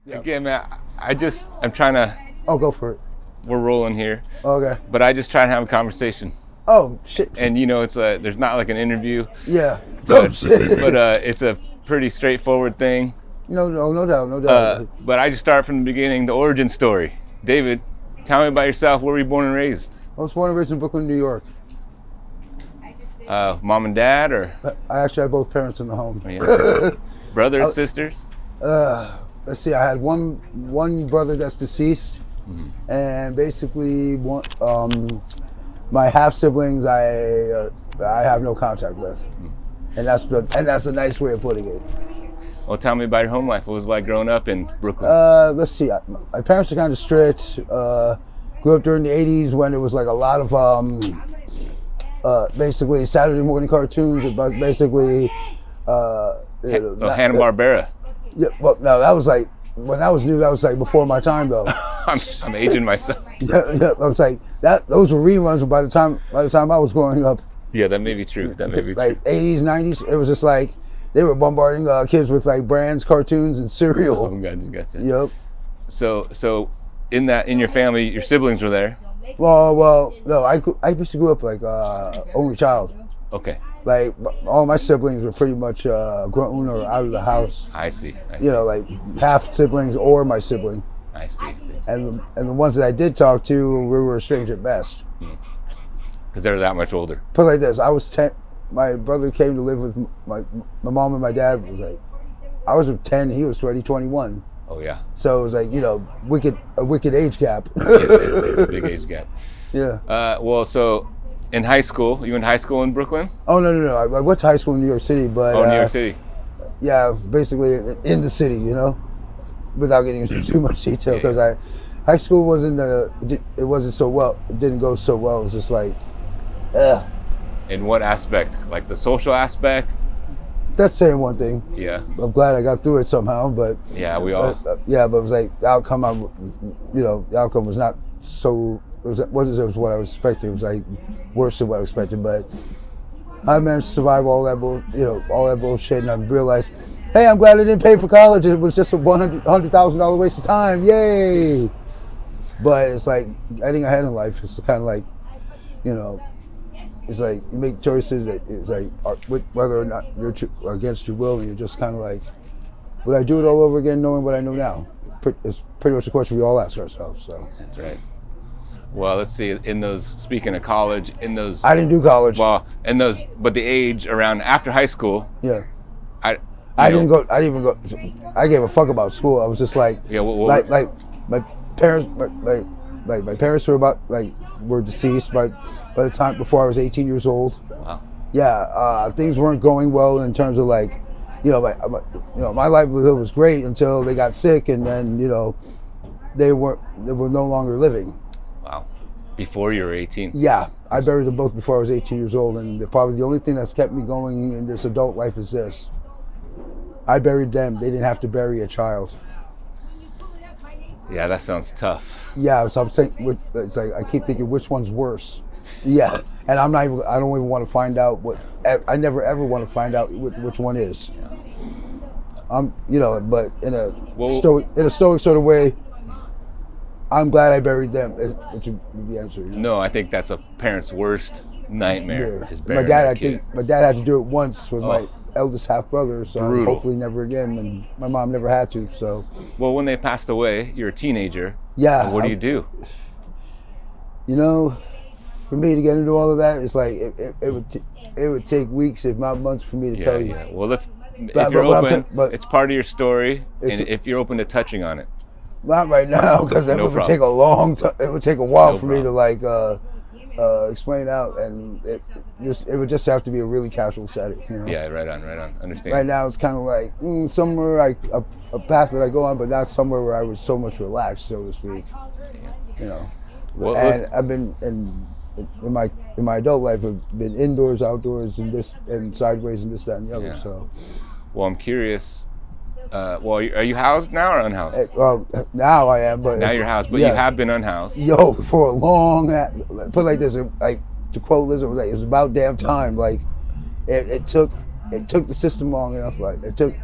Yeah. Again, man, I'm trying to, Oh, go for it. we're rolling here, Okay. but I just try to have a conversation. Oh, shit. And there's not like an interview, Yeah. but, Oh, shit. but it's a pretty straightforward thing. No doubt. But I just start from the beginning, the origin story. David, tell me about yourself. Where were you born and raised? I was born and raised in Brooklyn, New York. Mom and dad, or I actually had both parents in the home. brothers, sisters? Let's see. I had one brother that's deceased, and basically my half siblings I have no contact with, and that's a nice way of putting it. Well, tell me about your home life. What was it like growing up in Brooklyn? Let's see. My parents are kind of strict. Grew up during the '80s when there was like a lot of basically Saturday morning cartoons. Basically, Hanna-Barbera. Yeah. Well, no, that was like when I was new. That was like before my time, though. I'm aging myself. Yeah. I was like that. Those were reruns. But by the time I was growing up, Yeah, that may be true. like '80s, '90s, it was just like they were bombarding kids with like brands, cartoons, and cereal. Oh, gotcha. Yep. So in your family, your siblings were there. Well, no, I used to grow up like only child. Okay. Like all my siblings were pretty much grown or out of the house. I see. You know, like half siblings or my sibling. I see. And the ones that I did talk to, we were estranged at best. Because they're that much older. Put it like this: I was 10. My brother came to live with my mom and my dad. Was like, I was 10. He was 21. Oh yeah. So it was like a wicked age gap. It's a big age gap. Yeah. Well, so in high school, you went to high school in Brooklyn? Oh no! I went to high school in New York City, but New York City. Yeah, basically in the city, without getting into too much detail, because high school wasn't so well. It didn't go so well. It was just like, In what aspect? Like the social aspect? That's saying one thing. Yeah. I'm glad I got through it somehow, but yeah, we all. But it was like the outcome. The outcome was not so. It wasn't what I was expecting. It was like worse than what I expected, but I managed to survive all that all that bullshit, and I realized, hey, I'm glad I didn't pay for college. It was just a $100,000 waste of time. Yay! But it's like getting ahead in life. It's kind of like, it's like you make choices that it's like whether or not you're against your will, and you're just kind of like, would I do it all over again knowing what I know now? It's pretty much the question we all ask ourselves. So that's right. Well, let's see. Speaking of college, I didn't do college. Well, but the age around after high school. Yeah. I didn't even go. I gave a fuck about school. I was just like, like my parents, my parents were deceased by the time before I was 18 years old. Wow. Yeah, things weren't going well in terms of like, my livelihood was great until they got sick, and then they were no longer living. Wow. Before you were 18. Yeah, I buried them both before I was 18 years old, and probably the only thing that's kept me going in this adult life is this. I buried them. They didn't have to bury a child. Yeah, that sounds tough. Yeah, so I'm saying, it's like I keep thinking, which one's worse? Yeah, and I don't even want to find out I never ever want to find out which one is. Yeah. But in a stoic sort of way, I'm glad I buried them. Which would be the answer. No, I think that's a parent's worst nightmare. Yeah. Is burying their kids. My dad had to do it once with my eldest half brother, so brutal. Hopefully never again. And my mom never had to. So. Well, when they passed away, you're a teenager. Yeah. What do you do? For me to get into all of that, it's like it would take weeks, if not months, for me to tell you. Yeah. Well, if you're open, it's part of your story, and if you're open to touching on it. Not right now, because it would take a long time. It would take a while for me to explain out, and it would just have to be a really casual setting. Yeah, right on. Understand. Right now, it's kind of like somewhere a path that I go on, but not somewhere where I was so much relaxed, so to speak. Yeah. Well, and I've been in my adult life, I've been indoors, outdoors, and sideways, and this, that, and the other. Yeah. So. Well, I'm curious. Are you housed now or unhoused? Well, now I am, but now you're housed, but you have been unhoused. Yo, for a long, put it like this, like to quote Liz, it was about damn time. Like it took the system long enough. Like it took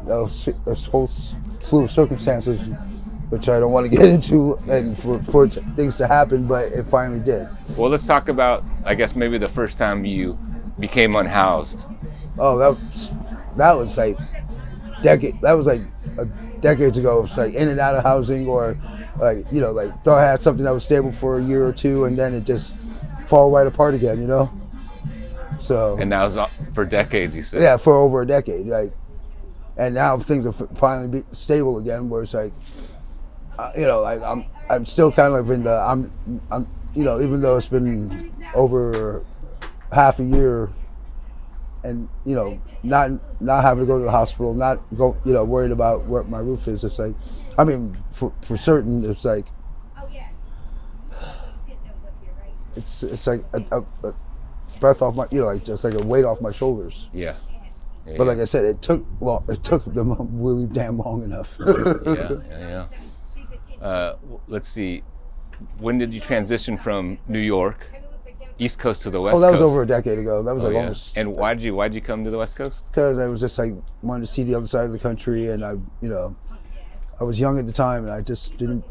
this whole slew of circumstances, which I don't want to get into, and for things to happen, but it finally did. Well, let's talk about, I guess, maybe the first time you became unhoused. Oh, that was like decades ago. It was like in and out of housing, or like thought I had something that was stable for a year or two, and then it just fall right apart again. So. And that was for decades, you said. Yeah, for over a decade. And now things are finally stable again, where it's like, I'm still kind of in the I'm even though it's been over half a year, and not having to go to the hospital, not worried about where my roof is. It's like, I mean, for certain, it's like it's like a breath off my, just like a weight off my shoulders. Yeah. But like I said, it took them really damn long enough. Yeah. Let's see. When did you transition from New York, East Coast, to the West Coast? Oh, that was over a decade ago. That was almost. And why'd you come to the West Coast? Because I was just like wanted to see the other side of the country, and I was young at the time, and I just didn't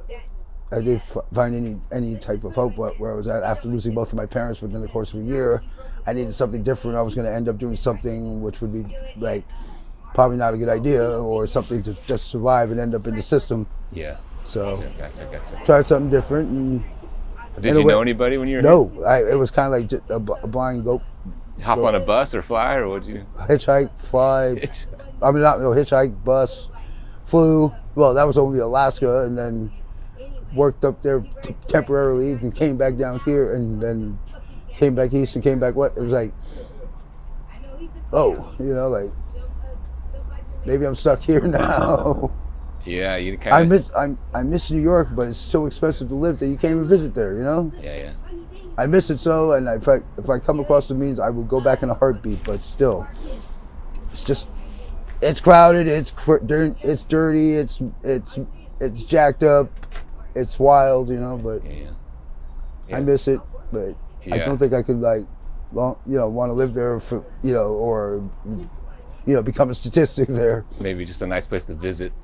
find any type of hope where I was at after losing both of my parents within the course of a year. I needed something different. I was going to end up doing something which would be like probably not a good idea, or something to just survive and end up in the system. Yeah. So Gotcha. tried something different. And did you know anybody when you were No, it was kind of like just a blind go. Hop on a bus or fly, or what'd you? Hitchhike, fly. Hitchhike, bus, flew. Well, that was only Alaska, and then worked up there temporarily, and came back down here, and then came back east and came back west. It was like, like maybe I'm stuck here now. Yeah, you kind of. I miss New York, but it's so expensive to live that you can't even visit there. Yeah. I miss it so, and if I come across the means, I will go back in a heartbeat. But still, it's crowded, it's dirty, it's jacked up, it's wild, But Yeah. I miss it, but I don't think I could want to live there for or become a statistic there. Maybe just a nice place to visit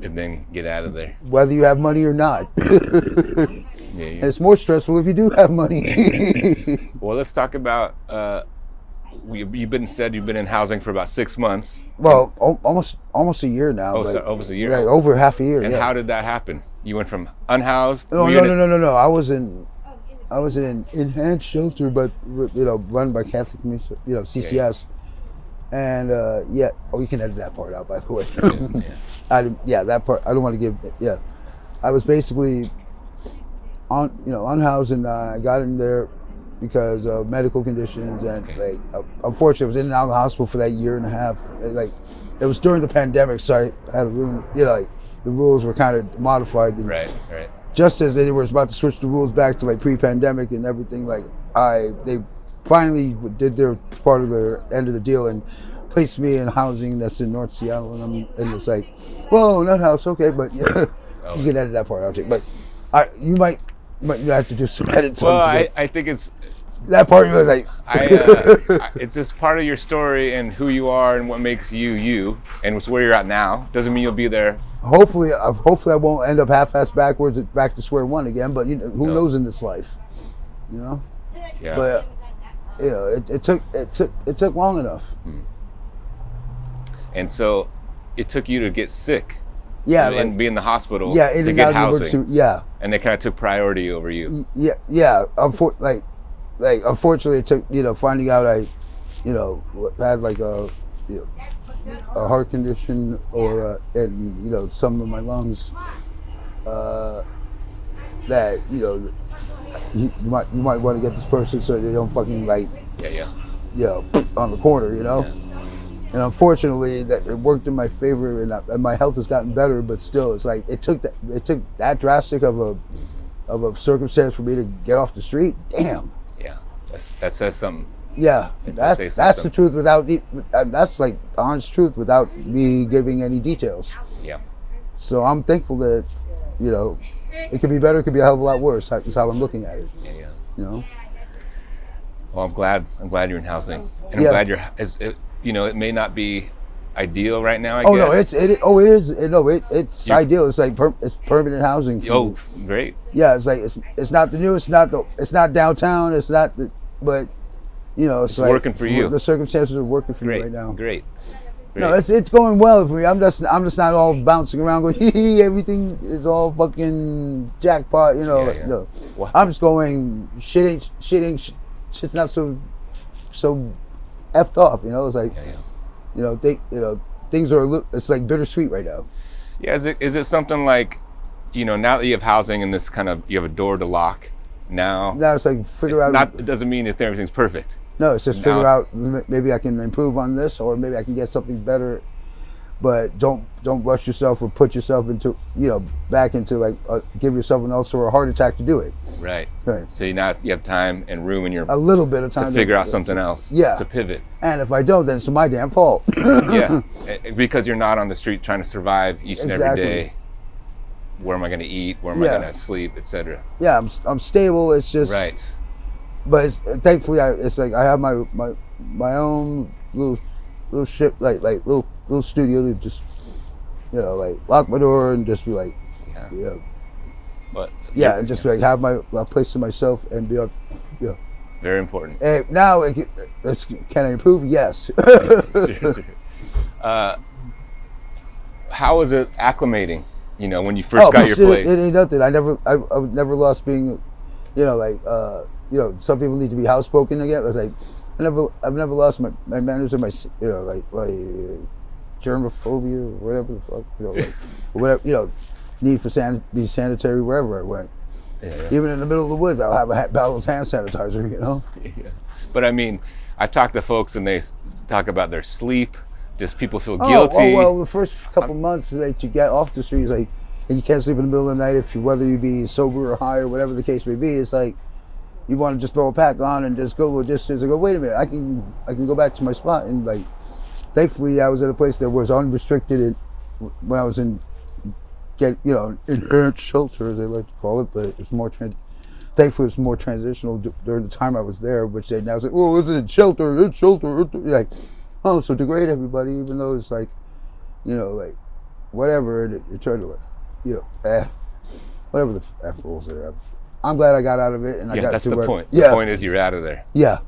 and then get out of there. Whether you have money or not. Yeah. And it's more stressful if you do have money. Well, let's talk about. You've been in housing for about 6 months. Well, almost a year now. Almost a year. Yeah, over half a year. And how did that happen? You went from unhoused. No. I was in an enhanced shelter, but run by Catholic community, CCS. And you can edit that part out, by the way. That part I don't want to give. Yeah, I was basically unhoused, and I got in there because of medical conditions, and unfortunately, I was in and out of the hospital for that year and a half. It was during the pandemic, so I had a room. The rules were kind of modified. And Right. Just as they were about to switch the rules back to pre-pandemic and everything, they finally did their part of their end of the deal and placed me in housing that's in North Seattle, and it's like, whoa, not house, okay, but you can edit that part out too. But you might have to do some edits. Well, I think it's that part was like, it's just part of your story and who you are and what makes you, and it's where you're at now. Doesn't mean you'll be there. Hopefully, I won't end up half-assed backwards, back to square one again. But who knows in this life, Yeah. But it took long enough. And so, it took you to get sick. Yeah, and be in the hospital. Yeah, to get housing. Yeah. And they kind of took priority over you. Yeah. Unfortunately, it took finding out I had a heart condition, or and some of my lungs that you might want to get this person so they don't fucking on the corner, Yeah. And unfortunately, that it worked in my favor, and my health has gotten better. But still, it's like it took that drastic of a circumstance for me to get off the street. Damn. Yeah, that says something. Yeah, that's the truth that's the honest truth without me giving any details. Yeah. So I'm thankful that it could be better, it could be a hell of a lot worse. That's how I'm looking at it. Yeah. Well, I'm glad you're in housing, and I'm glad it may not be ideal right now, I Oh guess? no, it's ideal. It's like it's permanent housing. Oh, great. Yeah, it's like it's not the new, it's not downtown, it's not the, but it's like working for you. The circumstances are working for me right now. Great. No, it's going well for me. I'm just not all bouncing around going everything is all fucking jackpot. No. Wow. I'm just going shit's not so effed off. It's like things are it's like bittersweet right now. Yeah, is it something like, now that you have housing and this kind of, you have a door to lock now it's like figure out. It doesn't mean that everything's perfect. No, it's just figure out maybe I can improve on this, or maybe I can get something better. But don't rush yourself or put yourself into back into like give yourself an ulcer or a heart attack to do it. Right. So now you have time and room in your a little bit of time to figure out something else. Yeah. To pivot. And if I don't, then it's my damn fault. Yeah. Because you're not on the street trying to survive each and every day. Where am I going to eat? Where am I going to sleep, etc. Yeah, I'm stable. It's just right. But thankfully, it's like I have my own little ship, like little studio to just like lock my door and just be like, But and just like have my place to myself and be up, Very important. And now can I improve? Yes. Sure. How was it acclimating? When you first got your place. It ain't nothing. I never lost being, some people need to be housebroken again. I was like, I've never lost my manners or my my germophobia or whatever the fuck, whatever, need for be sanitary wherever I went. Yeah. Even in the middle of the woods, I'll have a bottle of hand sanitizer. Yeah. But I mean, I've talked to folks and they talk about their sleep. Just people feel guilty. Oh well, the first couple months that you get off the street, it's like, and you can't sleep in the middle of the night whether you be sober or high or whatever the case may be. It's like you want to just throw a pack on and just go a distance and go, wait a minute, I can go back to my spot. And like, thankfully, I was at a place that was unrestricted when I was in inherent shelter, as they like to call it, but it's more thankfully it's more transitional during the time I was there, which they now say, well, isn't shelter? It's shelter. Like, oh, so degrade everybody, even though it's like, like whatever you're trying to, whatever the F rules are. I'm glad I got out of it, and I got that's to the point. Yeah. The point is you're out of there. Yeah.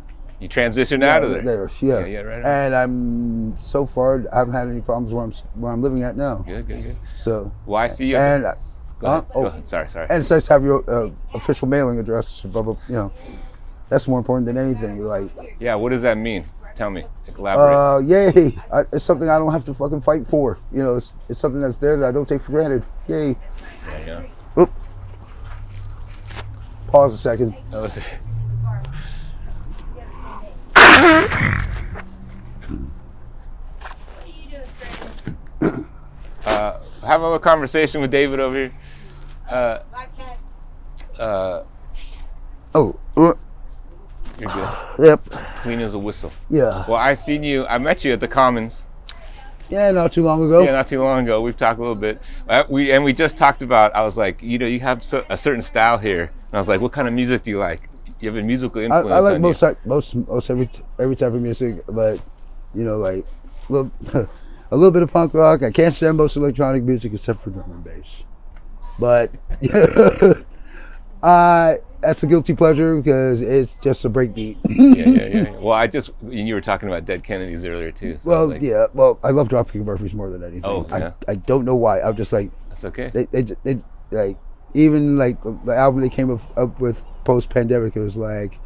You transitioned out of there. Yeah. Right. And I'm so far, I haven't had any problems where I'm living at now. Good. So. Well, I see you. And Go ahead. Sorry. And it's nice to have your official mailing address. Blah, blah, that's more important than anything. Like. Yeah. What does that mean? Tell me. Elaborate. Yay! It's something I don't have to fucking fight for. It's something that's there that I don't take for granted. Yay! Yeah. Oop. Pause a second. That was it. Have a little conversation with David over here. You're good. Yep. Clean as a whistle. Yeah. Well, I met you at the Commons. Yeah, not too long ago. Yeah, not too long ago. We've talked a little bit. We just talked about, I was like, you have a certain style here. And I was like, what kind of music do you like? You have a musical influence. I like most every type of music, but like a little bit of punk rock. I can't stand most electronic music except for drum and bass. But that's a guilty pleasure because it's just a breakbeat. Yeah. Well, you were talking about Dead Kennedys earlier too. So well, I love Dropkick Murphys more than anything. Oh, yeah. I don't know why. I'm just like, that's okay. They like, even like the album they came up with post-pandemic, it was like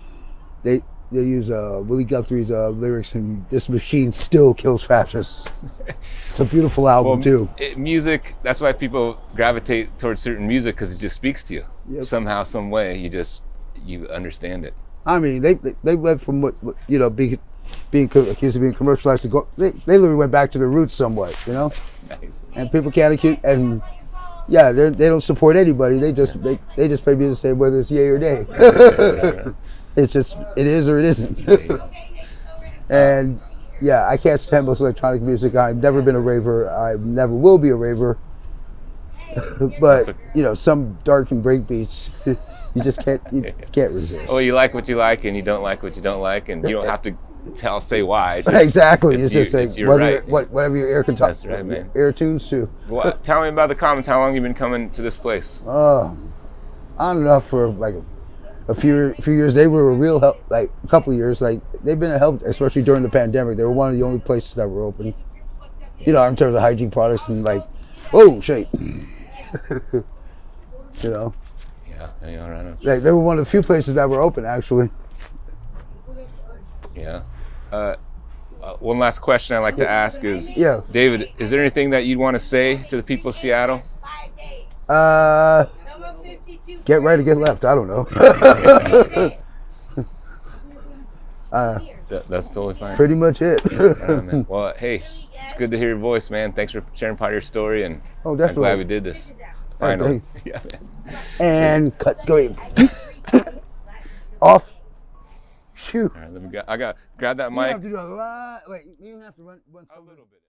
they use Willie Guthrie's lyrics, and this machine still kills fascists. It's a beautiful album too. Music, that's why people gravitate towards certain music, because it just speaks to you. Yep. Somehow, some way, you understand it. I mean, they went from what being accused of being commercialized to go. They literally went back to their roots somewhat, Nice. And people can't accuse, and they don't support anybody. They just pay music to say whether it's yay or nay. Right. It's just, it is or it isn't. And I can't stand most electronic music. I've never been a raver. I never will be a raver. But some dark and break beats, you just can't resist. Oh, you like what you like, and you don't like what you don't like, and you don't have to say why. It's just, Exactly. It's just like you're right. whatever your ear can talk. That's right, man. Ear tunes to. Well, tell me about the Commons. How long you been coming to this place? On and off for like a few years. They were a real help. Like a couple of years. Like they've been a help, especially during the pandemic. They were one of the only places that were open. You know, in terms of hygiene products and like, oh shit. You know. Yeah, right. Like, they were one of the few places that were open, actually. Yeah. One last question I like to ask is, David, is there anything that you'd want to say to the people of Seattle? Get right or get left. I don't know. That's totally fine. Pretty much it. Man. Well, hey, it's good to hear your voice, man. Thanks for sharing part of your story, and definitely. I'm glad we did this. Finally. Yeah, man. And cut. Go ahead. Off. Shoot. All right, I got grab that mic. You have to do a lot. Wait, you have to run a little bit.